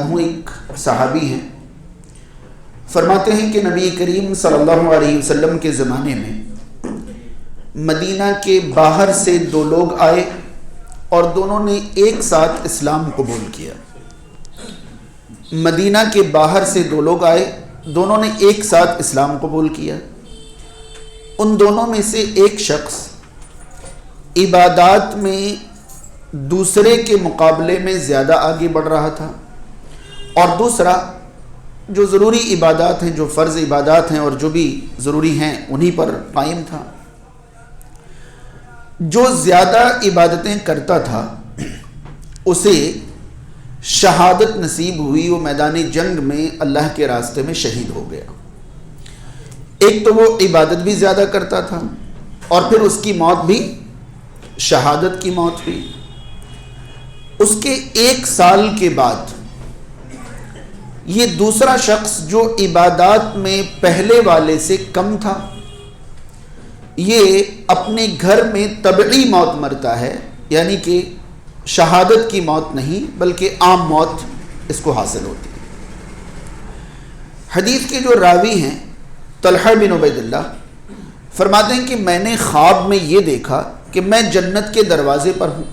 عنہ ایک صحابی ہیں، فرماتے ہیں کہ نبی کریم صلی اللہ علیہ وسلم کے زمانے میں مدینہ کے باہر سے دو لوگ آئے اور دونوں نے ایک ساتھ اسلام قبول کیا۔ مدینہ کے باہر سے دو لوگ آئے، دونوں نے ایک ساتھ اسلام قبول کیا۔ ان دونوں میں سے ایک شخص عبادات میں دوسرے کے مقابلے میں زیادہ آگے بڑھ رہا تھا، اور دوسرا جو ضروری عبادات ہیں، جو فرض عبادات ہیں اور جو بھی ضروری ہیں انہی پر قائم تھا۔ جو زیادہ عبادتیں کرتا تھا اسے شہادت نصیب ہوئی، وہ میدان جنگ میں اللہ کے راستے میں شہید ہو گیا۔ ایک تو وہ عبادت بھی زیادہ کرتا تھا اور پھر اس کی موت بھی شہادت کی موت ہوئی۔ اس کے 1 سال کے بعد یہ دوسرا شخص جو عبادات میں پہلے والے سے کم تھا، یہ اپنے گھر میں طبعی موت مرتا ہے، یعنی کہ شہادت کی موت نہیں بلکہ عام موت اس کو حاصل ہوتی ہے۔ حدیث کے جو راوی ہیں طلحہ بن عبید اللہ فرماتے ہیں کہ میں نے خواب میں یہ دیکھا کہ میں جنت کے دروازے پر ہوں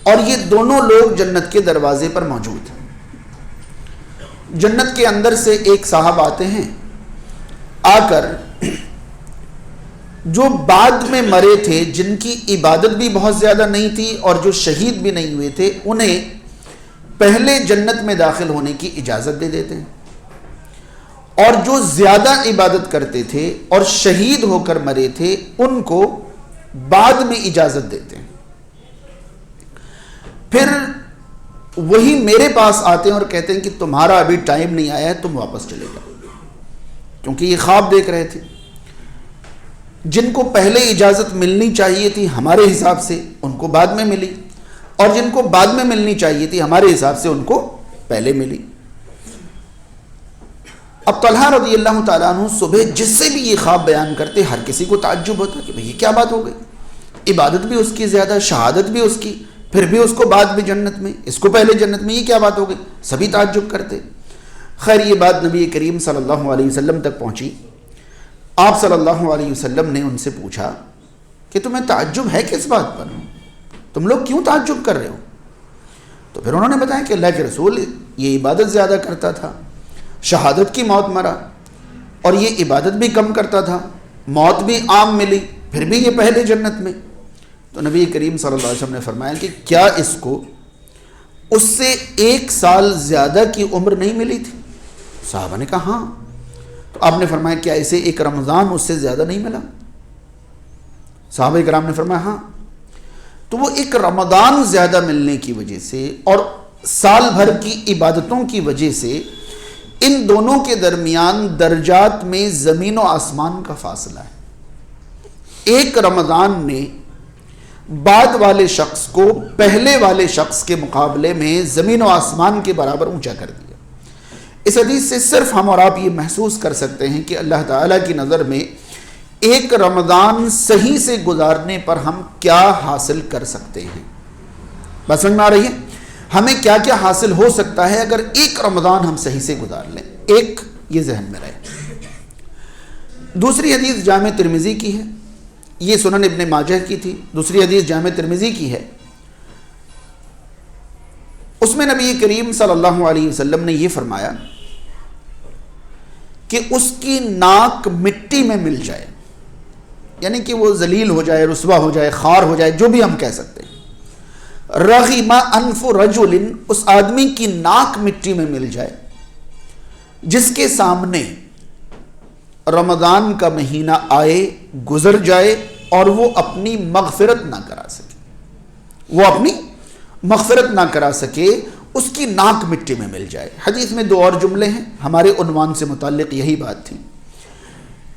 اور یہ دونوں لوگ جنت کے دروازے پر موجود ہیں۔ جنت کے اندر سے ایک صاحب آتے ہیں، آ کر جو بعد میں مرے تھے، جن کی عبادت بھی بہت زیادہ نہیں تھی اور جو شہید بھی نہیں ہوئے تھے، انہیں پہلے جنت میں داخل ہونے کی اجازت دے دیتے ہیں، اور جو زیادہ عبادت کرتے تھے اور شہید ہو کر مرے تھے ان کو بعد میں اجازت دیتے ہیں۔ پھر وہی میرے پاس آتے ہیں اور کہتے ہیں کہ تمہارا ابھی ٹائم نہیں آیا ہے، تم واپس چلے جاؤ، کیونکہ یہ خواب دیکھ رہے تھے۔ جن کو پہلے اجازت ملنی چاہیے تھی ہمارے حساب سے ان کو بعد میں ملی، اور جن کو بعد میں ملنی چاہیے تھی ہمارے حساب سے ان کو پہلے ملی۔ اب طلحہ رضی اللہ تعالیٰ عنہ صبح جس سے بھی یہ خواب بیان کرتے ہر کسی کو تعجب ہوتا کہ بھئی یہ کیا بات ہو گئی، عبادت بھی اس کی زیادہ، شہادت بھی اس کی، پھر بھی اس کو بعد میں جنت میں، اس کو پہلے جنت میں، یہ کیا بات ہو گئی، سبھی تعجب کرتے۔ خیر یہ بات نبی کریم صلی اللہ علیہ وسلم تک پہنچی۔ آپ صلی اللہ علیہ وسلم نے ان سے پوچھا کہ تمہیں تعجب ہے کس بات پر، تم لوگ کیوں تعجب کر رہے ہو؟ تو پھر انہوں نے بتایا کہ اللہ کے رسول یہ عبادت زیادہ کرتا تھا، شہادت کی موت مرا، اور یہ عبادت بھی کم کرتا تھا، موت بھی عام ملی، پھر بھی یہ پہلے جنت میں۔ تو نبی کریم صلی اللہ علیہ وسلم نے فرمایا کہ کیا اس کو اس سے 1 سال زیادہ کی عمر نہیں ملی تھی؟ صحابہ نے کہا ہاں۔ تو آپ نے فرمایا کیا اسے 1 رمضان اس سے زیادہ نہیں ملا؟ صحابہ کرام نے فرمایا ہاں۔ تو وہ 1 رمضان زیادہ ملنے کی وجہ سے اور سال بھر کی عبادتوں کی وجہ سے ان دونوں کے درمیان درجات میں زمین و آسمان کا فاصلہ ہے۔ 1 رمضان نے بعد والے شخص کو پہلے والے شخص کے مقابلے میں زمین و آسمان کے برابر اونچا کر دیا۔ اس حدیث سے صرف ہم اور آپ یہ محسوس کر سکتے ہیں کہ اللہ تعالیٰ کی نظر میں 1 رمضان صحیح سے گزارنے پر ہم کیا حاصل کر سکتے ہیں۔ بات سمجھ میں آ رہی ہے؟ ہمیں کیا کیا حاصل ہو سکتا ہے اگر 1 رمضان ہم صحیح سے گزار لیں، ایک یہ ذہن میں رہے۔ دوسری حدیث جامع ترمذی کی ہے، یہ سنن ابن ماجہ کی تھی، دوسری حدیث جامع ترمذی کی ہے۔ اس میں نبی کریم صلی اللہ علیہ وسلم نے یہ فرمایا کہ اس کی ناک مٹی میں مل جائے، یعنی کہ وہ ذلیل ہو جائے، رسوا ہو جائے، خار ہو جائے، جو بھی ہم کہہ سکتے ہیں۔ رغم انف رجل، اس آدمی کی ناک مٹی میں مل جائے جس کے سامنے رمضان کا مہینہ آئے، گزر جائے اور وہ اپنی مغفرت نہ کرا سکے، وہ اپنی مغفرت نہ کرا سکے، اس کی ناک مٹی میں مل جائے۔ حدیث میں 2 اور جملے ہیں، ہمارے عنوان سے متعلق یہی بات تھی۔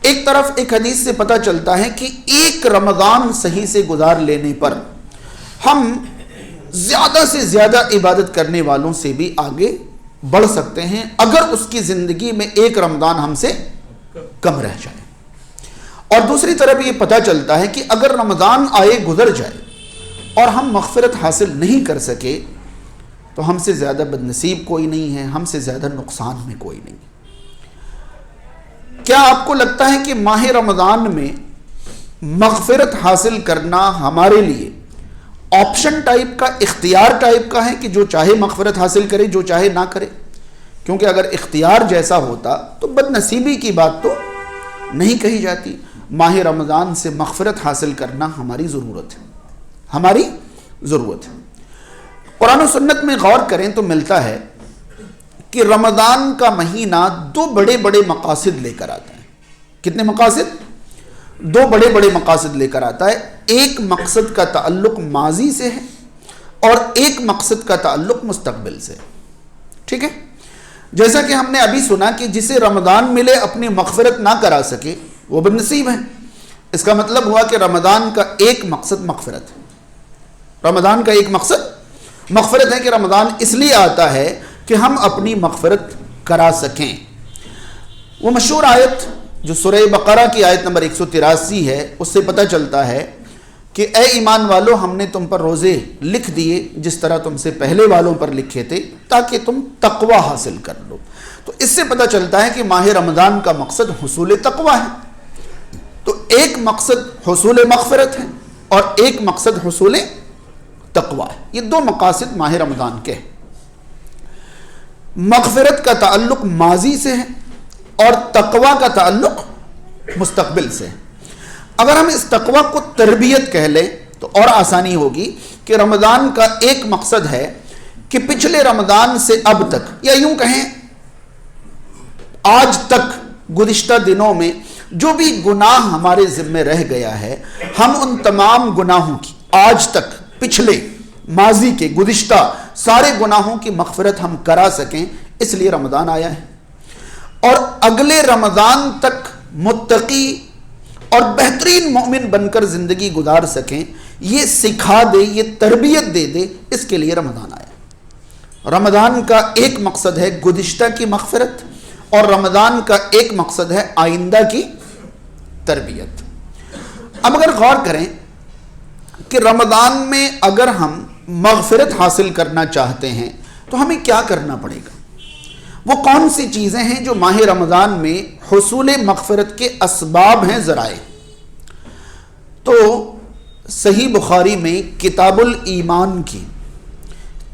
ایک طرف ایک حدیث سے پتہ چلتا ہے کہ 1 رمضان صحیح سے گزار لینے پر ہم زیادہ سے زیادہ عبادت کرنے والوں سے بھی آگے بڑھ سکتے ہیں اگر اس کی زندگی میں 1 رمضان ہم سے کم رہ جائے۔ اور دوسری طرف یہ پتہ چلتا ہے کہ اگر رمضان آئے گزر جائے اور ہم مغفرت حاصل نہیں کر سکے تو ہم سے زیادہ بد نصیب کوئی نہیں ہے، ہم سے زیادہ نقصان میں کوئی نہیں۔ کیا آپ کو لگتا ہے کہ ماہ رمضان میں مغفرت حاصل کرنا ہمارے لیے آپشن ٹائپ کا، اختیار ٹائپ کا ہے کہ جو چاہے مغفرت حاصل کرے، جو چاہے نہ کرے؟ کیونکہ اگر اختیار جیسا ہوتا تو بد نصیبی کی بات تو نہیں کہی جاتی۔ ماہ رمضان سے مغفرت حاصل کرنا ہماری ضرورت ہے، ہماری ضرورت ہے۔ قرآن و سنت میں غور کریں تو ملتا ہے کہ رمضان کا مہینہ دو بڑے بڑے مقاصد لے کر آتا ہے۔ کتنے مقاصد؟ دو بڑے بڑے مقاصد لے کر آتا ہے۔ ایک مقصد کا تعلق ماضی سے ہے اور ایک مقصد کا تعلق مستقبل سے، ٹھیک ہے؟ جیسا کہ ہم نے ابھی سنا کہ جسے رمضان ملے اپنی مغفرت نہ کرا سکے وہ بد نصیب ہے۔ اس کا مطلب ہوا کہ رمضان کا ایک مقصد مغفرت ہے، رمضان کا ایک مقصد مغفرت ہے کہ رمضان اس لیے آتا ہے کہ ہم اپنی مغفرت کرا سکیں۔ وہ مشہور آیت جو سورہ بقرہ کی آیت نمبر 183 ہے، اس سے پتہ چلتا ہے کہ اے ایمان والو، ہم نے تم پر روزے لکھ دیے جس طرح تم سے پہلے والوں پر لکھے تھے تاکہ تم تقوی حاصل کر لو۔ تو اس سے پتہ چلتا ہے کہ ماہ رمضان کا مقصد حصول تقوی ہے۔ تو ایک مقصد حصول مغفرت ہے اور ایک مقصد حصول تقوی ہے۔ یہ دو مقاصد ماہ رمضان کے ہیں۔ مغفرت کا تعلق ماضی سے ہے اور تقوی کا تعلق مستقبل سے ہے۔ اگر ہم اس تقوی کو تربیت کہہ لیں تو اور آسانی ہوگی کہ رمضان کا ایک مقصد ہے کہ پچھلے رمضان سے اب تک، یا یوں کہیں آج تک، گزشتہ دنوں میں جو بھی گناہ ہمارے ذمہ رہ گیا ہے، ہم ان تمام گناہوں کی آج تک، پچھلے، ماضی کے، گزشتہ سارے گناہوں کی مغفرت ہم کرا سکیں، اس لیے رمضان آیا ہے۔ اور اگلے رمضان تک متقی اور بہترین مومن بن کر زندگی گزار سکیں، یہ سکھا دے، یہ تربیت دے دے، اس کے لیے رمضان آیا۔ رمضان کا ایک مقصد ہے گزشتہ کی مغفرت اور رمضان کا ایک مقصد ہے آئندہ کی تربیت۔ اب اگر غور کریں کہ رمضان میں اگر ہم مغفرت حاصل کرنا چاہتے ہیں تو ہمیں کیا کرنا پڑے گا؟ وہ کون سی چیزیں ہیں جو ماہ رمضان میں حصول مغفرت کے اسباب ہیں، ذرائع؟ تو صحیح بخاری میں کتاب الایمان کی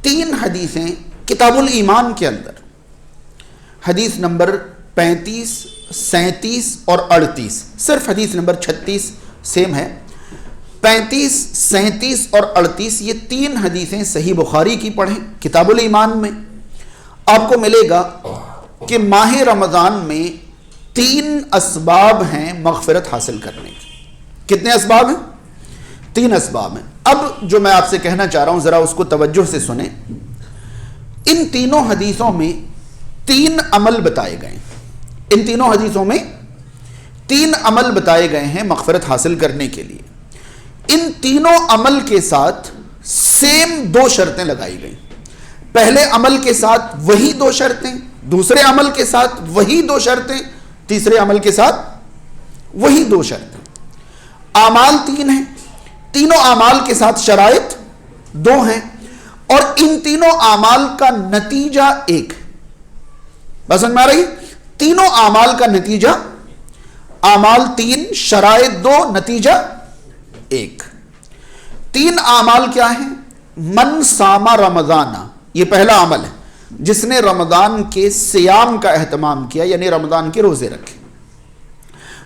3 حدیثیں، کتاب الایمان کے اندر حدیث نمبر 35، 37 اور 38، صرف حدیث نمبر 36 سیم ہے، 35، 37 اور 38 یہ 3 حدیثیں صحیح بخاری کی پڑھیں کتاب الایمان میں، آپ کو ملے گا کہ ماہ رمضان میں 3 اسباب ہیں مغفرت حاصل کرنے کی۔ کتنے اسباب ہیں؟ 3 اسباب ہیں۔ اب جو میں آپ سے کہنا چاہ رہا ہوں ذرا اس کو توجہ سے سنیں۔ ان تینوں حدیثوں میں 3 عمل بتائے گئے ہیں، ان تینوں حدیثوں میں 3 عمل بتائے گئے ہیں مغفرت حاصل کرنے کے لیے۔ ان تینوں عمل کے ساتھ سیم 2 شرطیں لگائی گئیں۔ پہلے عمل کے ساتھ وہی 2 شرطیں، دوسرے عمل کے ساتھ وہی 2 شرطیں، تیسرے عمل کے ساتھ وہی 2 شرطیں۔ اعمال 3 ہیں، تینوں اعمال کے ساتھ شرائط 2 ہیں، اور ان تینوں اعمال کا نتیجہ 1 ہے۔ بس سمجھ میں آ رہی؟ تینوں اعمال کا نتیجہ، اعمال 3، شرائط 2، نتیجہ 1۔ 3 اعمال کیا ہیں؟ من صام رمضان، یہ پہلا عمل ہے، جس نے رمضان کے صیام کا اہتمام کیا، یعنی رمضان کے روزے رکھے۔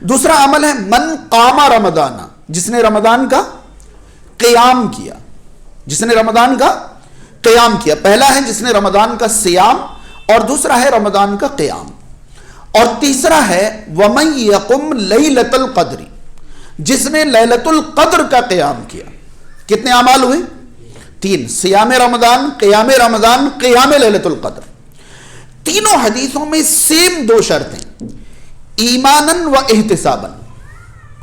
دوسرا عمل ہے من قام رمضان، جس نے رمضان کا قیام کیا، جس نے رمضان کا قیام کیا۔ پہلا ہے جس نے رمضان کا صیام، اور دوسرا ہے رمضان کا قیام، اور تیسرا ہے وَمَن يَقُمْ لَيْلَةَ الْقَدْرِ، جس نے لیلۃ القدر کا قیام کیا۔ کتنے اعمال ہوئے؟ 3، صیام رمضان، قیام رمضان، قیام لیلۃ القدر۔ تینوں حدیثوں میں سیم 2 شرطیں، ایماناً و احتساباً،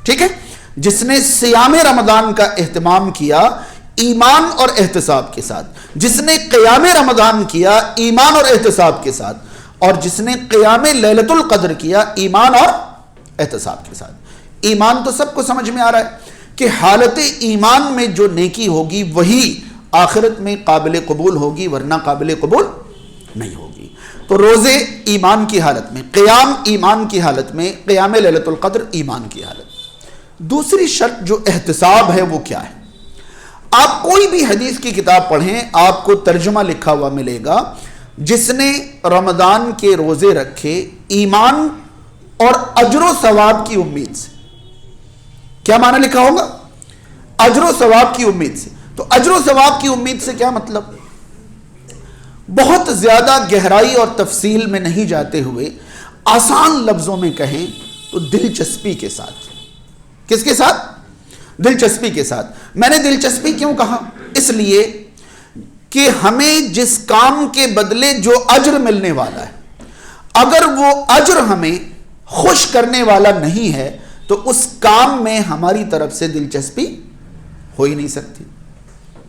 ٹھیک ہے؟ جس نے صیام رمضان کا اہتمام کیا ایمان اور احتساب کے ساتھ، جس نے قیام رمضان کیا ایمان اور احتساب کے ساتھ، اور جس نے قیام لیلۃ القدر کیا ایمان اور احتساب کے ساتھ۔ ایمان تو سب کو سمجھ میں آ رہا ہے کہ حالت ایمان میں جو نیکی ہوگی وہی آخرت میں قابل قبول ہوگی ورنہ قابل قبول نہیں ہوگی۔ تو روزے ایمان کی حالت میں، قیام ایمان کی حالت میں، قیام لیلۃ القدر ایمان کی حالت میں۔ دوسری شرط جو احتساب ہے وہ کیا ہے؟ آپ کوئی بھی حدیث کی کتاب پڑھیں آپ کو ترجمہ لکھا ہوا ملے گا، جس نے رمضان کے روزے رکھے ایمان اور اجر و ثواب کی امید سے۔ کیا معنی لکھا ہوگا؟ اجر و ثواب کی امید سے۔ تو اجر و ثواب کی امید سے کیا مطلب؟ بہت زیادہ گہرائی اور تفصیل میں نہیں جاتے ہوئے آسان لفظوں میں کہیں تو دلچسپی کے ساتھ۔ کس کے ساتھ؟ دلچسپی کے ساتھ۔ میں نے دلچسپی کیوں کہا؟ اس لیے کہ ہمیں جس کام کے بدلے جو اجر ملنے والا ہے، اگر وہ اجر ہمیں خوش کرنے والا نہیں ہے تو اس کام میں ہماری طرف سے دلچسپی ہو ہی نہیں سکتی۔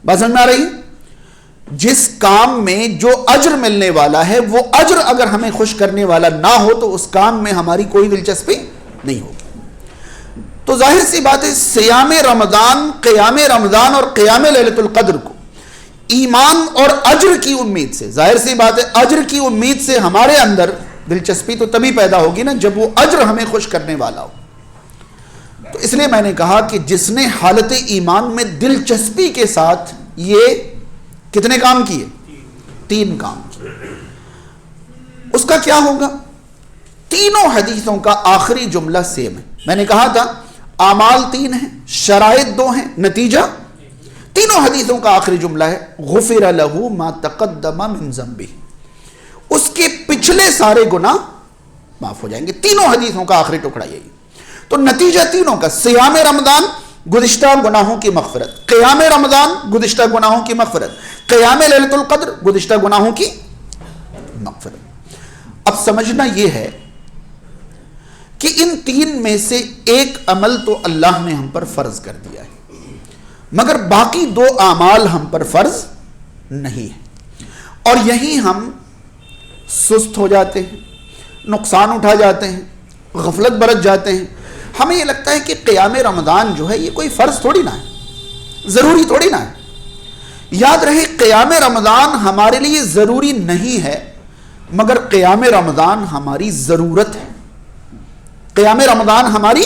بات سمجھ میں آ رہی؟ جس کام میں جو اجر ملنے والا ہے وہ اجر اگر ہمیں خوش کرنے والا نہ ہو تو اس کام میں ہماری کوئی دلچسپی نہیں ہوگی۔ تو ظاہر سی بات ہے صیام رمضان، قیام رمضان اور قیام لیلۃ القدر کو ایمان اور اجر کی امید سے، ظاہر سی بات ہے اجر کی امید سے ہمارے اندر دلچسپی تو تبھی پیدا ہوگی نا جب وہ اجر ہمیں خوش کرنے والا ہو۔ تو اس لیے میں نے کہا کہ جس نے حالت ایمان میں دلچسپی کے ساتھ یہ کتنے کام کیے؟ 3 کام کیے، اس کا کیا ہوگا؟ تینوں حدیثوں کا آخری جملہ سیم ہے۔ میں نے کہا تھا اعمال 3 ہیں، شرائط 2 ہیں، نتیجہ تینوں حدیثوں کا آخری جملہ ہے غفر لہ ما تقدم من ذنبہ، اس کے پچھلے سارے گناہ معاف ہو جائیں گے۔ تینوں حدیثوں کا آخری ٹکڑا یہی۔ تو نتیجہ تینوں کا، صیام رمضان گزشتہ گناہوں کی مغفرت، قیام رمضان گزشتہ گناہوں کی مغفرت، قیام لیلۃ القدر گزشتہ گناہوں کی مغفرت۔ اب سمجھنا یہ ہے کہ ان 3 میں سے ایک عمل تو اللہ نے ہم پر فرض کر دیا ہے، مگر باقی 2 اعمال ہم پر فرض نہیں ہے، اور یہی ہم سست ہو جاتے ہیں، نقصان اٹھا جاتے ہیں، غفلت برت جاتے ہیں۔ ہمیں یہ لگتا ہے کہ قیام رمضان جو ہے یہ کوئی فرض تھوڑی نہ ہے، ضروری تھوڑی نہ ہے۔ یاد رہے قیام رمضان ہمارے لیے ضروری نہیں ہے، مگر قیام رمضان ہماری ضرورت ہے۔ قیام رمضان ہماری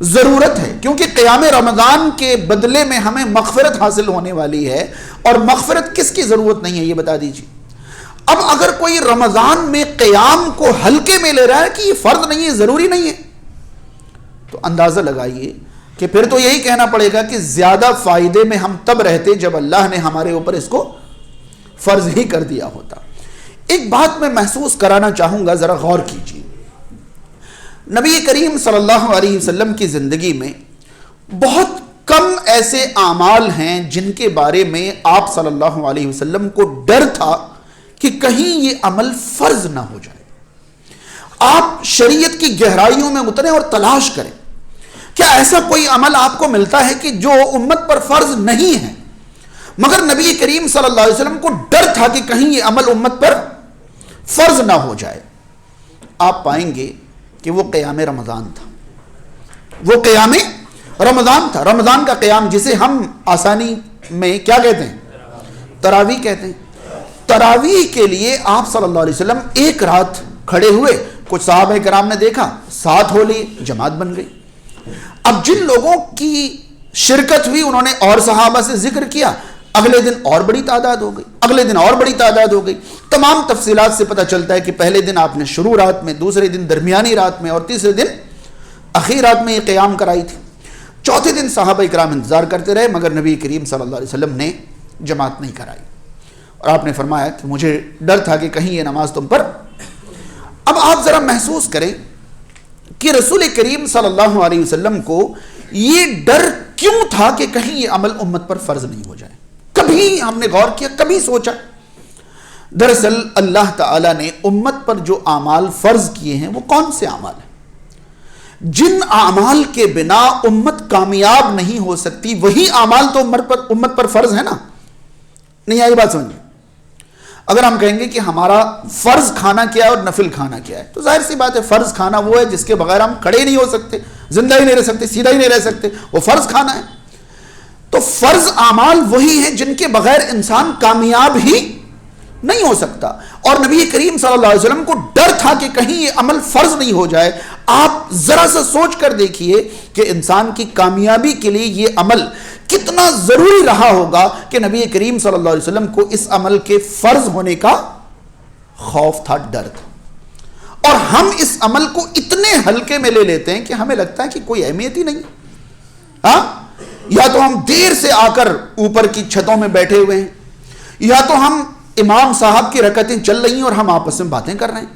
ضرورت ہے، کیونکہ قیام رمضان کے بدلے میں ہمیں مغفرت حاصل ہونے والی ہے، اور مغفرت کس کی ضرورت نہیں ہے یہ بتا دیجیے۔ اب اگر کوئی رمضان میں قیام کو ہلکے میں لے رہا ہے کہ یہ فرض نہیں ہے، ضروری نہیں ہے، تو اندازہ لگائیے کہ پھر تو یہی کہنا پڑے گا کہ زیادہ فائدے میں ہم تب رہتے جب اللہ نے ہمارے اوپر اس کو فرض ہی کر دیا ہوتا۔ ایک بات میں محسوس کرانا چاہوں گا، ذرا غور کیجیے۔ نبی کریم صلی اللہ علیہ وسلم کی زندگی میں بہت کم ایسے اعمال ہیں جن کے بارے میں آپ صلی اللہ علیہ وسلم کو ڈر تھا کہ کہیں یہ عمل فرض نہ ہو جائے۔ آپ شریعت کی گہرائیوں میں اتریں اور تلاش کریں، کیا ایسا کوئی عمل آپ کو ملتا ہے کہ جو امت پر فرض نہیں ہے، مگر نبی کریم صلی اللہ علیہ وسلم کو ڈر تھا کہ کہیں یہ عمل امت پر فرض نہ ہو جائے؟ آپ پائیں گے کہ وہ قیام رمضان تھا۔ وہ قیام رمضان تھا، رمضان کا قیام، جسے ہم آسانی میں کیا کہتے ہیں؟ تراویح کہتے ہیں۔ تراویح کے لیے آپ صلی اللہ علیہ وسلم ایک رات کھڑے ہوئے، کچھ صحابہ کرام نے دیکھا، ساتھ ہو لیے، جماعت بن گئی۔ اب جن لوگوں کی شرکت ہوئی انہوں نے اور صحابہ سے ذکر کیا، اگلے دن اور بڑی تعداد ہو گئی، اگلے دن اور بڑی تعداد ہو گئی۔ تمام تفصیلات سے پتہ چلتا ہے کہ پہلے دن آپ نے شروع رات میں، دوسرے دن درمیانی رات میں، اور تیسرے دن اخیر رات میں یہ قیام کرائی تھی۔ چوتھے دن صحابہ کرام انتظار کرتے رہے، مگر نبی کریم صلی اللہ علیہ وسلم نے جماعت نہیں کرائی، اور آپ نے فرمایا کہ مجھے ڈر تھا کہ کہیں یہ نماز تم پر۔ اب آپ ذرا محسوس کریں کہ رسول کریم صلی اللہ علیہ وسلم کو یہ ڈر کیوں تھا کہ کہیں یہ عمل امت پر فرض نہیں ہو جائے؟ کبھی ہم نے غور کیا، کبھی سوچا؟ دراصل اللہ تعالیٰ نے امت پر جو اعمال فرض کیے ہیں وہ کون سے اعمال ہیں؟ جن اعمال کے بنا امت کامیاب نہیں ہو سکتی وہی اعمال تو امت پر فرض ہے نا۔ نہیں آئی بات سمجھیں؟ اگر ہم کہیں گے کہ ہمارا فرض کھانا کیا ہے اور نفل کھانا کیا ہے، تو ظاہر سی بات ہے فرض کھانا وہ ہے جس کے بغیر ہم کھڑے نہیں ہو سکتے، زندہ ہی نہیں رہ سکتے، سیدھا ہی نہیں رہ سکتے، وہ فرض کھانا ہے۔ تو فرض اعمال وہی ہیں جن کے بغیر انسان کامیاب ہی نہیں ہو سکتا. اور نبی کریم صلی اللہ علیہ وسلم کو ڈر تھا کہ کہیں یہ عمل فرض نہیں ہو جائے. آپ ذرا سا سوچ کر دیکھیے کہ انسان کی کامیابی کے لیے یہ عمل کتنا ضروری رہا ہوگا کہ نبی کریم صلی اللہ علیہ وسلم کو اس عمل کے فرض ہونے کا خوف تھا, ڈر تھا. اور ہم اس عمل کو اتنے ہلکے میں لے لیتے ہیں کہ ہمیں لگتا ہے کہ کوئی اہمیت ہی نہیں. ہاں, یا تو ہم دیر سے آ کر اوپر کی چھتوں میں بیٹھے ہوئے ہیں, یا تو ہم امام صاحب کی رکعتیں چل رہی ہیں اور ہم آپس میں باتیں کر رہے ہیں,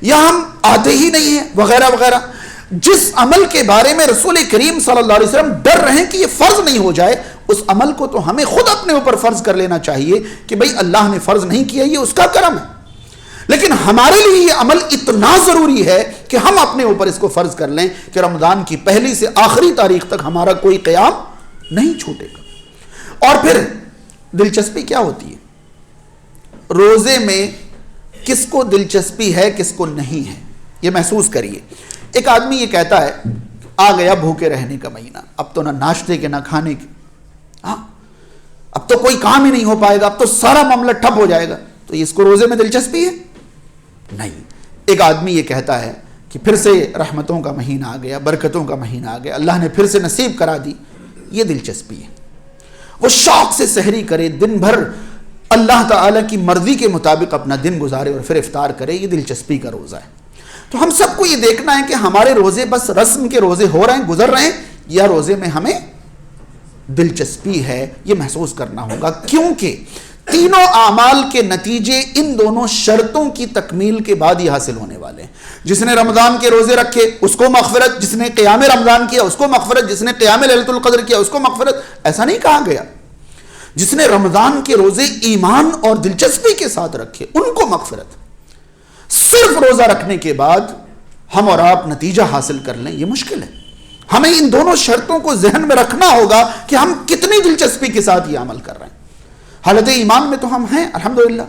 یا ہم آتے ہی نہیں ہیں, وغیرہ وغیرہ. جس عمل کے بارے میں رسول کریم صلی اللہ علیہ وسلم ڈر رہے ہیں کہ یہ فرض نہیں ہو جائے, اس عمل کو تو ہمیں خود اپنے اوپر فرض کر لینا چاہیے کہ بھئی اللہ نے فرض نہیں کیا, یہ اس کا کرم ہے. لیکن ہمارے لیے یہ عمل اتنا ضروری ہے کہ ہم اپنے اوپر اس کو فرض کر لیں کہ رمضان کی پہلی سے آخری تاریخ تک ہمارا کوئی قیام نہیں چھوٹے گا. اور پھر دلچسپی کیا ہوتی ہے روزے میں, کس کو دلچسپی ہے کس کو نہیں ہے, یہ محسوس کریے. ایک آدمی یہ کہتا ہے آ گیا بھوکے رہنے کا مہینہ, اب تو نہ ناشتے کے نہ کھانے کے, ہاں اب تو کوئی کام ہی نہیں ہو پائے گا, اب تو سارا معاملہ ٹھپ ہو جائے گا. تو اس کو روزے میں دلچسپی ہے؟ نہیں. ایک آدمی یہ کہتا ہے کہ پھر سے رحمتوں کا مہینہ آ گیا, برکتوں کا مہینہ آ گیا, اللہ نے پھر سے نصیب کرا دی, یہ دلچسپی ہے. وہ شوق سے سحری کرے, دن بھر اللہ تعالیٰ کی مرضی کے مطابق اپنا دن گزارے اور پھر افطار کرے, یہ دلچسپی کا روزہ ہے. تو ہم سب کو یہ دیکھنا ہے کہ ہمارے روزے بس رسم کے روزے ہو رہے ہیں, گزر رہے ہیں, یا روزے میں ہمیں دلچسپی ہے, یہ محسوس کرنا ہوگا. کیونکہ تینوں اعمال کے نتیجے ان دونوں شرطوں کی تکمیل کے بعد ہی حاصل ہونے والے ہیں. جس نے رمضان کے روزے رکھے اس کو مغفرت, جس نے قیام رمضان کیا اس کو مغفرت, جس نے قیام لیلۃ القدر کیا اس کو مغفرت. ایسا نہیں کہا گیا. جس نے رمضان کے روزے ایمان اور دلچسپی کے ساتھ رکھے ان کو مغفرت. صرف روزہ رکھنے کے بعد ہم اور آپ نتیجہ حاصل کر لیں, یہ مشکل ہے. ہمیں ان دونوں شرطوں کو ذہن میں رکھنا ہوگا کہ ہم کتنی دلچسپی کے ساتھ یہ عمل کر رہے ہیں. حالت ایمان میں تو ہم ہیں الحمدللہ,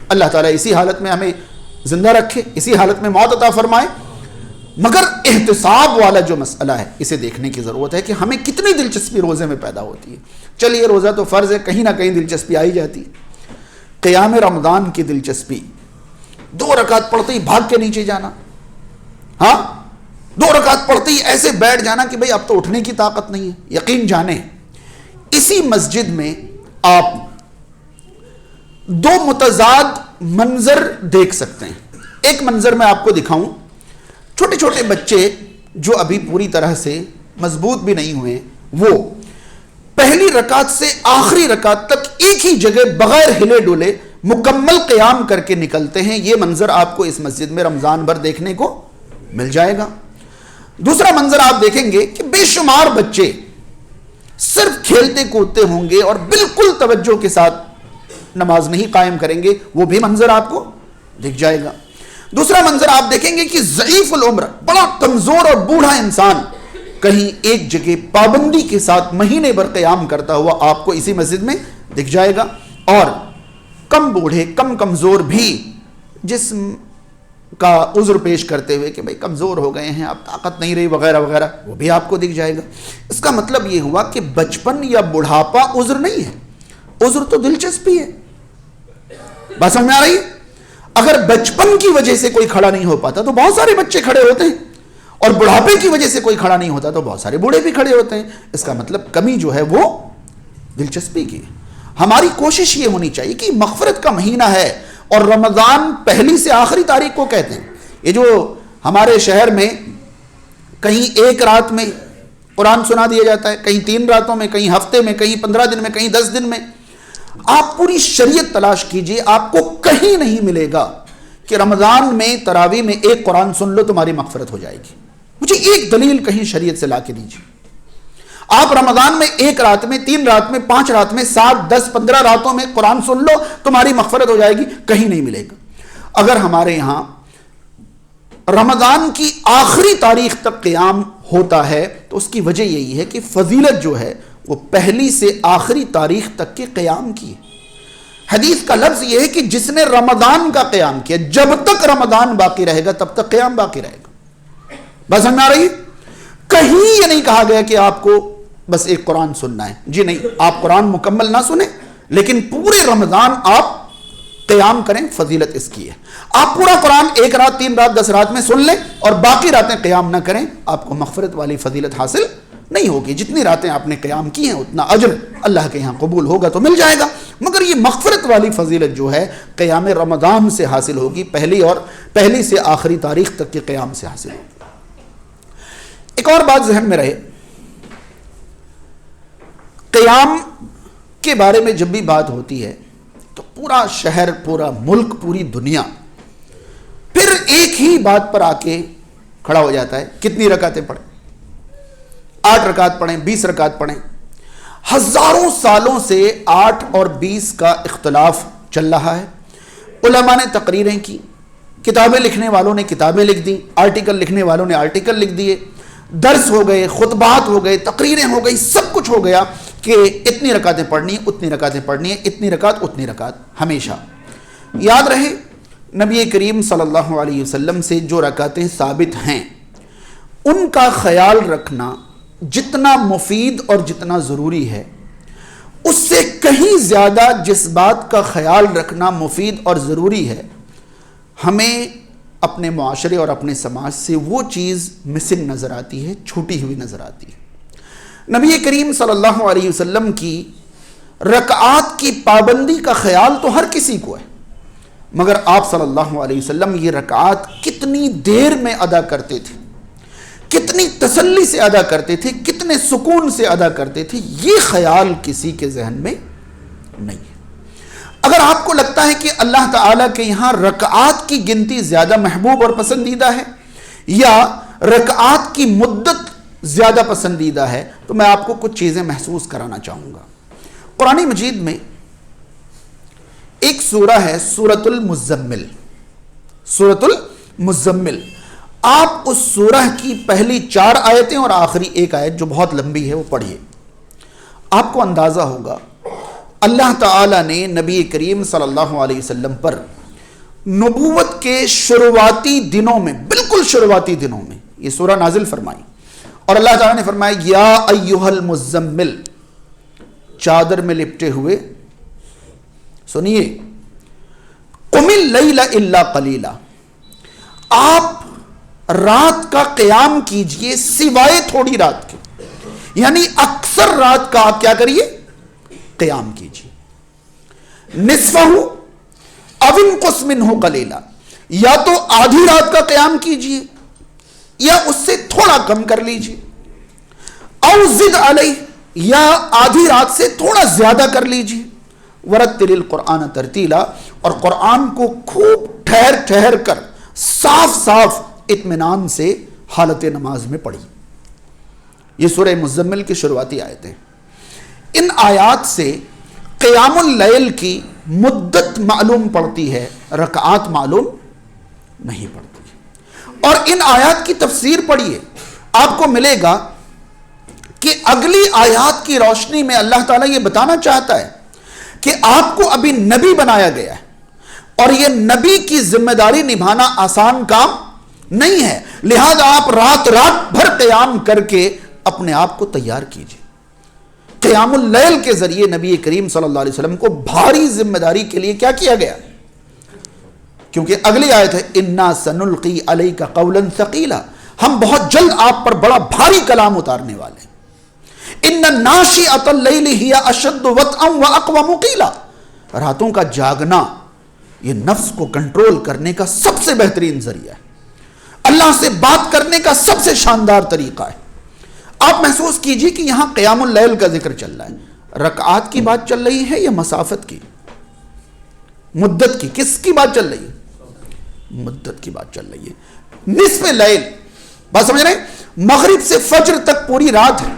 اللہ تعالیٰ اسی حالت میں ہمیں زندہ رکھے, اسی حالت میں موت عطا فرمائے. مگر احتساب والا جو مسئلہ ہے اسے دیکھنے کی ضرورت ہے کہ ہمیں کتنی دلچسپی روزے میں پیدا ہوتی ہے. چلیے روزہ تو فرض ہے, کہیں نہ کہیں دلچسپی آئی جاتی ہے. قیام رمضان کی دلچسپی, 2 رکعت پڑھتے ہی بھاگ کے نیچے جانا, ہاں 2 رکعت پڑھتے ہی ایسے بیٹھ جانا کہ بھئی اب تو اٹھنے کی طاقت نہیں ہے. یقین جانیں اسی مسجد میں آپ 2 متضاد منظر دیکھ سکتے ہیں. ایک منظر میں آپ کو دکھاؤں, چھوٹے چھوٹے بچے جو ابھی پوری طرح سے مضبوط بھی نہیں ہوئے, وہ پہلی رکعت سے آخری رکعت تک ایک ہی جگہ بغیر ہلے ڈولے مکمل قیام کر کے نکلتے ہیں. یہ منظر آپ کو اس مسجد میں رمضان بھر دیکھنے کو مل جائے گا. دوسرا منظر آپ دیکھیں گے کہ بے شمار بچے صرف کھیلتے کودتے ہوں گے اور بالکل توجہ کے ساتھ نماز نہیں قائم کریں گے, وہ بھی منظر آپ کو دکھ جائے گا. دوسرا منظر آپ دیکھیں گے کہ ضعیف العمر, بڑا کمزور اور بوڑھا انسان کہیں ایک جگہ پابندی کے ساتھ مہینے بھر قیام کرتا ہوا آپ کو اسی مسجد میں دکھ جائے گا. اور کم بوڑھے کم کمزور بھی جسم کا عذر پیش کرتے ہوئے کہ بھئی کمزور ہو گئے ہیں, اب طاقت نہیں رہی وغیرہ وغیرہ, وہ بھی آپ کو دکھ جائے گا. اس کا مطلب یہ ہوا کہ بچپن یا بڑھاپا عذر نہیں ہے, عذر تو دلچسپی ہے. بات سمجھ میں آ رہی ہے؟ اگر بچپن کی وجہ سے کوئی کھڑا نہیں ہو پاتا تو بہت سارے بچے کھڑے ہوتے ہیں, اور بڑھاپے کی وجہ سے کوئی کھڑا نہیں ہوتا تو بہت سارے بوڑھے بھی کھڑے ہوتے ہیں. اس کا مطلب کمی جو ہے وہ دلچسپی کی. ہماری کوشش یہ ہونی چاہیے کہ مغفرت کا مہینہ ہے اور رمضان پہلی سے آخری تاریخ کو کہتے ہیں. یہ جو ہمارے شہر میں کہیں 1 رات میں قرآن سنا دیا جاتا ہے, کہیں 3 راتوں میں, کہیں ہفتے میں, کہیں 15 دن میں, کہیں 10 دن میں, آپ پوری شریعت تلاش کیجئے, آپ کو کہیں نہیں ملے گا کہ رمضان میں تراویح میں 1 قرآن سن لو تمہاری مغفرت ہو جائے گی. مجھے ایک دلیل کہیں شریعت سے لا کے دیجیے. آپ رمضان میں 1 رات میں, 3 رات میں, 5 رات میں, 7, 10, 15 راتوں میں قرآن سن لو تمہاری مغفرت ہو جائے گی, کہیں نہیں ملے گا. اگر ہمارے یہاں رمضان کی آخری تاریخ تک قیام ہوتا ہے تو اس کی وجہ یہی ہے کہ فضیلت جو ہے وہ پہلی سے آخری تاریخ تک کے قیام کی ہے. حدیث کا لفظ یہ ہے کہ جس نے رمضان کا قیام کیا, جب تک رمضان باقی رہے گا تب تک قیام باقی رہے گا. بس سمجھ آ رہی ہے؟ کہیں یہ نہیں کہا گیا کہ آپ کو بس ایک قرآن سننا ہے. جی نہیں, آپ قرآن مکمل نہ سنیں لیکن پورے رمضان آپ قیام کریں, فضیلت اس کی ہے. آپ پورا قرآن 1 رات 3 رات 10 رات میں سن لیں اور باقی راتیں قیام نہ کریں, آپ کو مغفرت والی فضیلت حاصل نہیں ہوگی. جتنی راتیں آپ نے قیام کی ہیں اتنا اجر اللہ کے یہاں قبول ہوگا تو مل جائے گا, مگر یہ مغفرت والی فضیلت جو ہے قیام رمضان سے حاصل ہوگی, پہلی سے آخری تاریخ تک کے قیام سے حاصل ہوگی. ایک اور بات ذہن میں رہے, قیام کے بارے میں جب بھی بات ہوتی ہے تو پورا شہر, پورا ملک, پوری دنیا پھر ایک ہی بات پر آ کے کھڑا ہو جاتا ہے, کتنی رکعتیں پڑھیں, 8 رکعت پڑھیں, 20 رکعت پڑھیں. ہزاروں سالوں سے 8 اور 20 کا اختلاف چل رہا ہے. علماء نے تقریریں کی, کتابیں لکھنے والوں نے کتابیں لکھ دیں, آرٹیکل لکھنے والوں نے آرٹیکل لکھ دیے, درس ہو گئے, خطبات ہو گئے, تقریریں ہو گئی, سب کچھ ہو گیا کہ اتنی رکعتیں پڑھنی ہیں, اتنی رکعتیں پڑھنی ہیں, اتنی رکعت اتنی رکعت. ہمیشہ یاد رہے نبی کریم صلی اللہ علیہ وسلم سے جو رکعتیں ثابت ہیں ان کا خیال رکھنا جتنا مفید اور جتنا ضروری ہے, اس سے کہیں زیادہ جس بات کا خیال رکھنا مفید اور ضروری ہے, ہمیں اپنے معاشرے اور اپنے سماج سے وہ چیز مسنگ نظر آتی ہے, چھوٹی ہوئی نظر آتی ہے. نبی کریم صلی اللہ علیہ وسلم کی رکعات کی پابندی کا خیال تو ہر کسی کو ہے, مگر آپ صلی اللہ علیہ وسلم یہ رکعات کتنی دیر میں ادا کرتے تھے, کتنی تسلی سے ادا کرتے تھے, کتنے سکون سے ادا کرتے تھے, یہ خیال کسی کے ذہن میں نہیں ہے. اگر آپ کو لگتا ہے کہ اللہ تعالیٰ کے یہاں رکعات کی گنتی زیادہ محبوب اور پسندیدہ ہے یا رکعات کی مدت زیادہ پسندیدہ ہے, تو میں آپ کو کچھ چیزیں محسوس کرانا چاہوں گا. قرآن مجید میں ایک سورہ ہے سورۃ المزمل. سورۃ المزمل, آپ اس سورہ کی پہلی 4 آیتیں اور آخری 1 آیت جو بہت لمبی ہے وہ پڑھیے. آپ کو اندازہ ہوگا اللہ تعالیٰ نے نبی کریم صلی اللہ علیہ وسلم پر نبوت کے شروعاتی دنوں میں, بالکل شروعاتی دنوں میں یہ سورہ نازل فرمائی, اور اللہ تعالیٰ نے فرمایا یا ایھا المزمل, چادر میں لپٹے ہوئے سنیے, قم اللیل الا قلیلا, آپ رات کا قیام کیجئے سوائے تھوڑی رات کے, یعنی اکثر رات کا آپ کیا کریے, قیام کیجئے. نصفہ او انقص منہ قلیلا, یا تو آدھی رات کا قیام کیجئے یا اس سے تھوڑا کم کر لیجئے, او زد علیہ, یا آدھی رات سے تھوڑا زیادہ کر لیجئے. ورتل القرآن ترتیلا, اور قرآن کو خوب ٹھہر ٹھہر کر صاف صاف اطمینان سے حالت نماز میں پڑھی. یہ سورہ مزمل کی شروعاتی آیتیں. ان آیات سے قیام اللیل کی مدت معلوم پڑتی ہے, رکعات معلوم نہیں پڑتی. اور ان آیات کی تفسیر پڑھیے, آپ کو ملے گا کہ اگلی آیات کی روشنی میں اللہ تعالیٰ یہ بتانا چاہتا ہے کہ آپ کو ابھی نبی بنایا گیا ہے اور یہ نبی کی ذمہ داری نبھانا آسان کام نہیں ہے, لہذا آپ رات بھر قیام کر کے اپنے آپ کو تیار کیجیے. قیام اللیل کے ذریعے نبی کریم صلی اللہ علیہ وسلم کو بھاری ذمہ داری کے لیے کیا کیا گیا, کیونکہ اگلی آیت ہے انا سنلقی علیک قولا ثقیلا, ہم بہت جلد آپ پر بڑا بھاری کلام اتارنے والے ہیں. ان ناشئۃ اللیل ہی اشد وطئا واقوم قیلا, راتوں کا جاگنا یہ نفس کو کنٹرول کرنے کا سب سے بہترین ذریعہ ہے, اللہ سے بات کرنے کا سب سے شاندار طریقہ ہے. آپ محسوس کیجئے کہ یہاں قیام اللیل کا ذکر چل رہا ہے, رکعات کی بات چل رہی ہے یا مسافت کی, مدت کی, کس کی بات چل رہی ہے, مدت کی بات چل رہی ہے. نصف لیل, بات سمجھ رہے ہیں, مغرب سے فجر تک پوری رات ہے,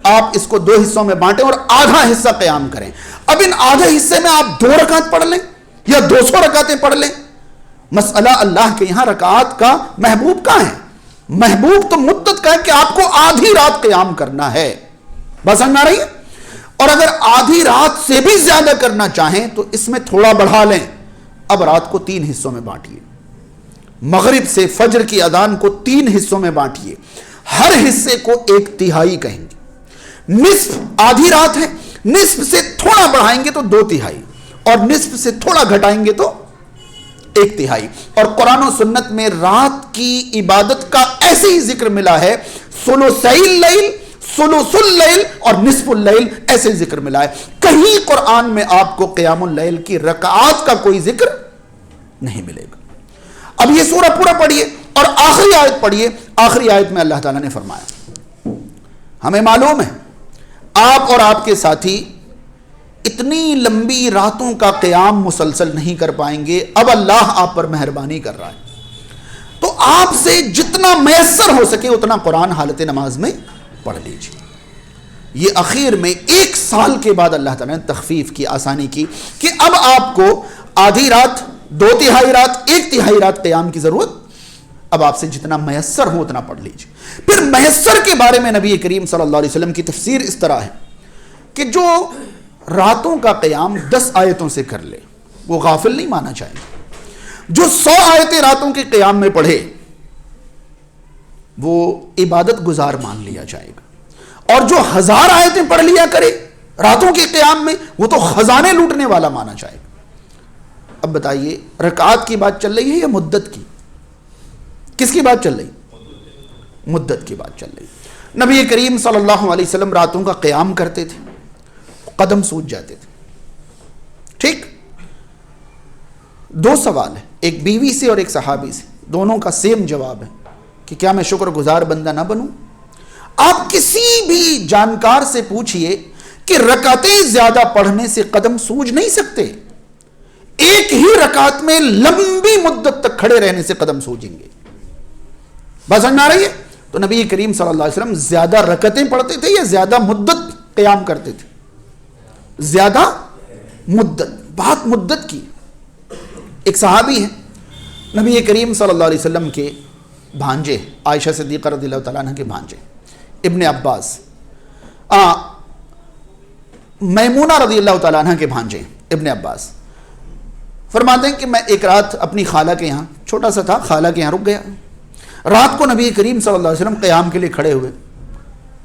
آپ اس کو 2 حصوں میں بانٹیں اور آدھا حصہ قیام کریں. اب ان آدھے حصے میں آپ 2 رکعت پڑھ لیں یا 200 رکعتیں پڑھ لیں, مسئلہ اللہ کے یہاں رکعات کا محبوب کہاں ہے, محبوب تو مدت کا ہے کہ آپ کو آدھی رات قیام کرنا ہے. بات سمجھ میں آ رہی ہے؟ اور اگر آدھی رات سے بھی زیادہ کرنا چاہیں تو اس میں تھوڑا بڑھا لیں, اب رات کو 3 حصوں میں بانٹیے, مغرب سے فجر کی اذان کو 3 حصوں میں بانٹیے, ہر حصے کو 1/3 کہیں گے, نصف آدھی رات ہے، نصف سے تھوڑا بڑھائیں گے تو 2/3 اور نصف سے تھوڑا گھٹائیں گے تو 1/3. اور قرآن و سنت میں رات کی عبادت کا ایسے ہی ذکر ملا ہے، ثلثی اللیل، ثلث اللیل اور نصف اللیل، ایسے ذکر ملا ہے. کہیں قرآن میں آپ کو قیام اللیل کی رکعات کا کوئی ذکر نہیں ملے گا. اب یہ سورہ پورا پڑھیے اور آخری آیت پڑھیے. آخری آیت میں اللہ تعالیٰ نے فرمایا، ہمیں معلوم ہے آپ اور آپ کے ساتھی اتنی لمبی راتوں کا قیام مسلسل نہیں کر پائیں گے، اب اللہ آپ پر مہربانی کر رہا ہے تو آپ سے جتنا میسر ہو سکے اتنا قرآن حالت نماز میں پڑھ لیجیے. یہ اخیر میں 1 سال کے بعد اللہ تعالیٰ نے تخفیف کی، آسانی کی کہ اب آپ کو آدھی رات، 2/3 رات، 1/3 رات قیام کی ضرورت، اب آپ سے جتنا میسر ہو اتنا پڑھ لیجیے. پھر میسر کے بارے میں نبی کریم صلی اللہ علیہ وسلم کی تفسیر اس طرح ہے کہ جو راتوں کا قیام 10 آیتوں سے کر لے وہ غافل نہیں مانا جائے گا، جو 100 آیتیں راتوں کے قیام میں پڑھے وہ عبادت گزار مان لیا جائے گا، اور جو 1000 آیتیں پڑھ لیا کرے راتوں کے قیام میں وہ تو خزانے لوٹنے والا مانا جائے گا. اب بتائیے رکعات کی بات چل رہی ہے یا مدت کی؟ کس کی بات چل رہی؟ مدت کی بات چل رہی. نبی کریم صلی اللہ علیہ وسلم راتوں کا قیام کرتے تھے، قدم سوج جاتے تھے. ٹھیک، 2 سوال ہے، ایک بیوی سے اور ایک صحابی سے، دونوں کا سیم جواب ہے کہ کیا میں شکر گزار بندہ نہ بنوں؟ آپ کسی بھی جانکار سے پوچھئے کہ رکعتیں زیادہ پڑھنے سے قدم سوج نہیں سکتے، ایک ہی رکعت میں لمبی مدت تک کھڑے رہنے سے قدم سوجیں گے. بات سمجھ میں آ رہی ہے؟ تو نبی کریم صلی اللہ علیہ وسلم زیادہ رکعتیں پڑھتے تھے یا زیادہ مدت قیام کرتے تھے؟ زیادہ مدت. بات مدت کی. ایک صحابی ہیں نبی کریم صلی اللہ علیہ وسلم کے بھانجے، عائشہ صدیقہ رضی اللہ تعالیٰ عنہ کے بھانجے ابن عباس، میمونہ رضی اللہ تعالیٰ عنہ کے بھانجے ابن عباس فرماتے ہیں کہ میں ایک رات اپنی خالہ کے یہاں، چھوٹا سا تھا، خالہ کے یہاں رک گیا. رات کو نبی کریم صلی اللہ علیہ وسلم قیام کے لیے کھڑے ہوئے.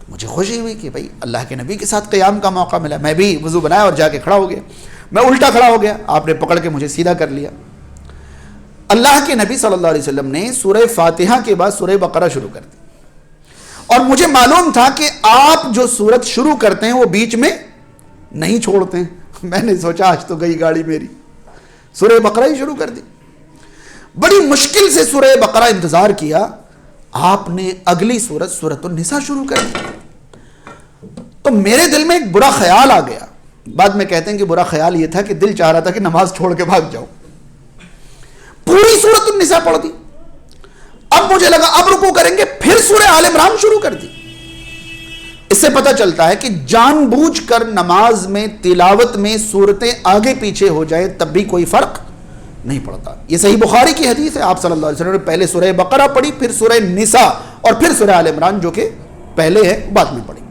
مجھے خوشی ہوئی کہ بھائی اللہ کے نبی کے ساتھ قیام کا موقع ملا. میں بھی وضو بنایا اور جا کے کھڑا ہو گیا. میں الٹا کھڑا ہو گیا، آپ نے پکڑ کے مجھے سیدھا کر لیا. اللہ کے نبی صلی اللہ علیہ وسلم نے سورہ فاتحہ کے بعد سورہ بقرہ شروع کر دی، اور مجھے معلوم تھا کہ آپ جو سورت شروع کرتے ہیں وہ بیچ میں نہیں چھوڑتے ہیں. میں نے سوچا آج تو گئی گاڑی میری، سورہ بقرہ ہی شروع کر دی. بڑی مشکل سے سورہ بقرہ انتظار کیا، آپ نے اگلی سورت سورۃ النساء شروع کر دی. تو میرے دل میں ایک برا خیال آ گیا. بعد میں کہتے ہیں کہ برا خیال یہ تھا کہ دل چاہ رہا تھا کہ نماز چھوڑ کے بھاگ جاؤ. پوری سورۃ النساء پڑھ دی. اب مجھے لگا اب رکوع کریں گے، پھر سورہ آل عمران شروع کر دی. اس سے پتہ چلتا ہے کہ جان بوجھ کر نماز میں تلاوت میں صورتیں آگے پیچھے ہو جائے تب بھی کوئی فرق نہیں پڑتا. یہ صحیح بخاری کی حدیث ہے. آپ صلی اللہ علیہ وسلم نے پہلے سورہ بقرہ پڑھی، پھر سورہ نساء اور پھر سورہ آل عمران جو کہ پہلے ہے بعد میں پڑھی.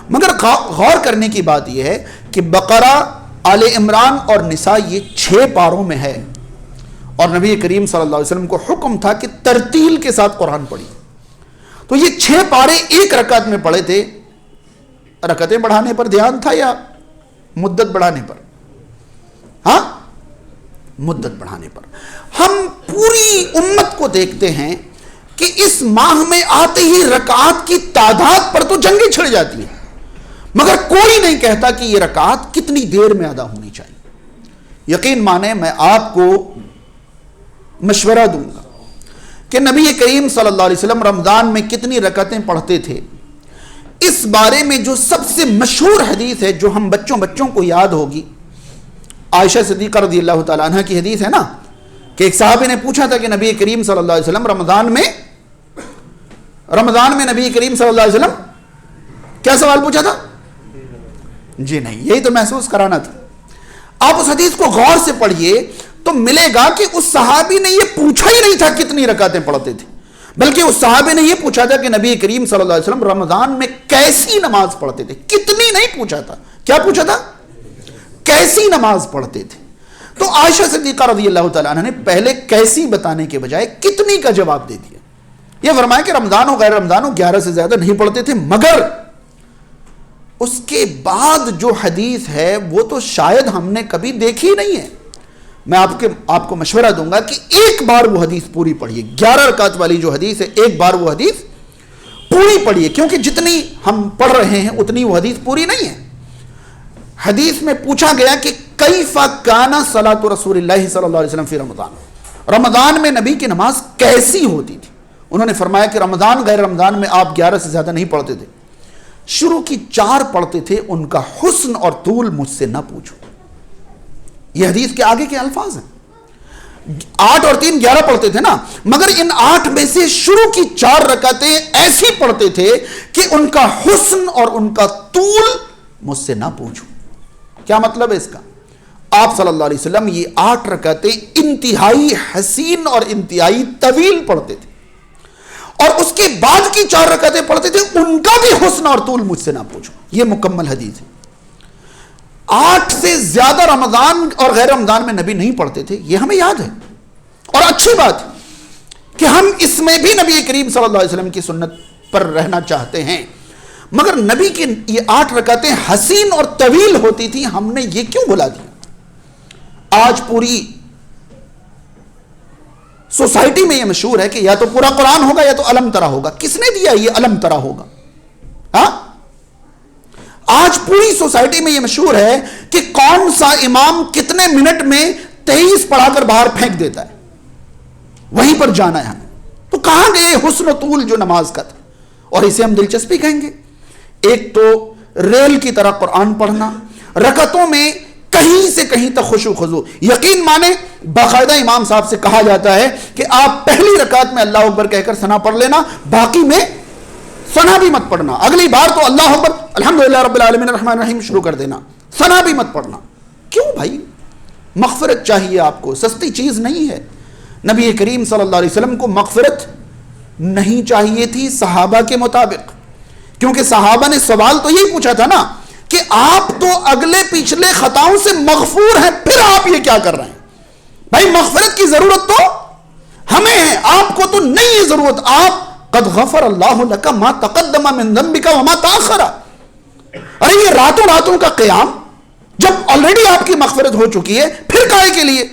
مگر غور کرنے کی بات یہ ہے کہ بقرہ، آل عمران اور نساء یہ 6 پاروں میں ہے، اور نبی کریم صلی اللہ علیہ وسلم کو حکم تھا کہ ترتیل کے ساتھ قرآن پڑھی. تو یہ 6 پارے ایک رکعت میں پڑھے تھے. رکعتیں بڑھانے پر دھیان تھا یا مدت بڑھانے پر؟ ہاں، مدت بڑھانے پر. ہم پوری امت کو دیکھتے ہیں کہ اس ماہ میں آتے ہی رکعات کی تعداد پر تو جنگیں چھڑ جاتی ہیں، مگر کوئی نہیں کہتا کہ یہ رکعات کتنی دیر میں ادا ہونی چاہیے. یقین مانیں میں آپ کو مشورہ دوں گا کہ نبی کریم صلی اللہ علیہ وسلم رمضان میں کتنی رکعتیں پڑھتے تھے. اس بارے میں جو سب سے مشہور حدیث ہے جو ہم بچوں کو یاد ہوگی، عائشہ صدیقہ رضی اللہ تعالیٰ عنہ کی حدیث ہے نا، کہ ایک صحابی نے پوچھا تھا کہ نبی کریم صلی اللہ علیہ وسلم رمضان میں نبی کریم صلی اللہ علیہ وسلم کیا سوال پوچھا تھا؟ جی نہیں، یہی تو محسوس کرانا تھا. آپ اس حدیث کو غور سے پڑھیے تو ملے گا کہ اس صحابی نے یہ پوچھا ہی نہیں تھا کتنی رکعتیں پڑھتے تھے، بلکہ اس صحابی نے یہ پوچھا تھا کہ نبی کریم صلی اللہ علیہ وسلم رمضان میں کیسی نماز پڑھتے تھے. کتنی نہیں پوچھا تھا، کیا پوچھا تھا؟ کیسی نماز پڑھتے تھے. تو عائشہ صدیقہ رضی اللہ تعالیٰ عنہ نے پہلے کیسی بتانے کے بجائے کتنی کا جواب دے دیا. یہ فرمایا کہ رمضان و غیر رمضان و 11 سے زیادہ نہیں پڑھتے تھے، مگر اس کے بعد جو حدیث ہے وہ تو شاید ہم نے کبھی دیکھی نہیں ہے. میں آپ کو مشورہ دوں گا کہ ایک بار وہ حدیث پوری پڑھیے. 11 رکعت والی جو حدیث ہے ایک بار وہ حدیث پوری پڑھیے, کیونکہ جتنی ہم پڑھ رہے ہیں اتنی وہ حدیث پوری نہیں ہے. حدیث میں پوچھا گیا کہ کیف کان صلاۃ رسول اللہ صلی اللہ علیہ وسلم فی رمضان, رمضان میں نبی کی نماز کیسی ہوتی تھی؟ انہوں نے فرمایا کہ رمضان غیر رمضان میں آپ 11 سے زیادہ نہیں پڑھتے تھے. شروع کی 4 پڑھتے تھے, ان کا حسن اور طول مجھ سے نہ پوچھو. یہ حدیث کے آگے کے الفاظ ہیں. 8 اور 3 11 پڑھتے تھے نا, مگر ان 8 میں سے شروع کی 4 رکعتیں ایسی پڑھتے تھے کہ ان کا حسن اور ان کا طول مجھ سے نہ پوچھو. کیا مطلب ہے اس کا؟ آپ صلی اللہ علیہ وسلم یہ 8 رکعتیں انتہائی حسین اور انتہائی طویل پڑھتے تھے, اور اس کے بعد کی 4 رکعتیں پڑھتے تھے, ان کا بھی حسن اور طول مجھ سے نہ پوچھو. یہ مکمل حدیث ہے. 8 سے زیادہ رمضان اور غیر رمضان میں نبی نہیں پڑھتے تھے, یہ ہمیں یاد ہے, اور اچھی بات ہے کہ ہم اس میں بھی نبی کریم صلی اللہ علیہ وسلم کی سنت پر رہنا چاہتے ہیں. مگر نبی کی یہ 8 رکعتیں حسین اور طویل ہوتی تھی, ہم نے یہ کیوں بھلا دیا؟ آج پوری سوسائٹی میں یہ مشہور ہے کہ یا تو پورا قرآن ہوگا یا تو علم ترا ہوگا. کس نے دیا یہ علم ترا ہوگا؟ ہاں, آج پوری سوسائٹی میں یہ مشہور ہے کہ کون سا امام کتنے منٹ میں 23 پڑھا کر باہر پھینک دیتا ہے, وہیں پر جانا ہے ہمیں. تو کہاں گئے حسن و طول جو نماز کا تھا؟ اور اسے ہم دلچسپی کہیں گے. ایک تو ریل کی طرح قرآن پڑھنا, رکعتوں میں کہیں سے کہیں تک خشوع خضوع. یقین مانے باقاعدہ امام صاحب سے کہا جاتا ہے کہ آپ پہلی رکعت میں اللہ اکبر کہہ کر ثنا پڑھ لینا, باقی میں ثنا بھی مت پڑھنا. اگلی بار تو اللہ اکبر الحمدللہ رب العالمین الرحمن الرحیم شروع کر دینا, ثنا بھی مت پڑھنا. کیوں بھائی؟ مغفرت چاہیے آپ کو, سستی چیز نہیں ہے. نبی کریم صلی اللہ علیہ وسلم کو مغفرت نہیں چاہیے تھی صحابہ کے مطابق, کیونکہ صحابہ نے سوال تو یہی پوچھا تھا نا کہ آپ تو اگلے پچھلے خطاؤں سے مغفور ہیں, پھر آپ یہ کیا کر رہے ہیں؟ بھائی مغفرت کی ضرورت تو ہمیں ہے, آپ کو تو نہیں ہے ضرورت. آپ قد غفر اللہ لک ما تقدم من ذنبک وما تاخر. ارے یہ راتوں کا قیام جب آلریڈی آپ کی مغفرت ہو چکی ہے, پھر کائے کے لیے؟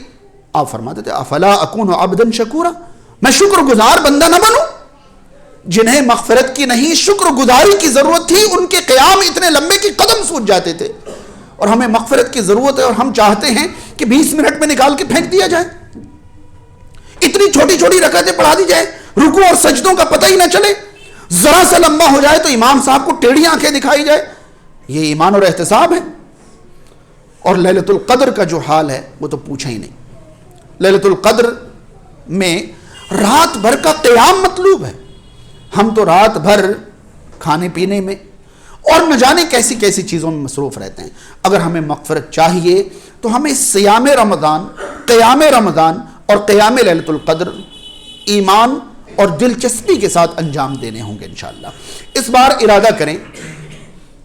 آپ فرماتے تھے افلا اکون عبدا شکورا, میں شکر گزار بندہ نہ بنوں؟ جنہیں مغفرت کی نہیں شکر گزاری کی ضرورت تھی, ان کے قیام اتنے لمبے کہ قدم سوج جاتے تھے. اور ہمیں مغفرت کی ضرورت ہے اور ہم چاہتے ہیں کہ 20 منٹ میں نکال کے پھینک دیا جائے, اتنی چھوٹی چھوٹی رکعتیں پڑھا دی جائے, رکوع اور سجدوں کا پتہ ہی نہ چلے, ذرا سا لمبا ہو جائے تو امام صاحب کو ٹیڑھی آنکھیں دکھائی جائے. یہ ایمان اور احتساب ہے. اور لیلۃ القدر کا جو حال ہے وہ تو پوچھا ہی نہیں. لیلۃ القدر میں رات بھر کا قیام مطلوب ہے. ہم تو رات بھر کھانے پینے میں اور نہ جانے کیسی کیسی چیزوں میں مصروف رہتے ہیں. اگر ہمیں مغفرت چاہیے تو ہمیں صیام رمضان, قیام رمضان اور قیام لیلۃ القدر ایمان اور دلچسپی کے ساتھ انجام دینے ہوں گے انشاءاللہ. اس بار ارادہ کریں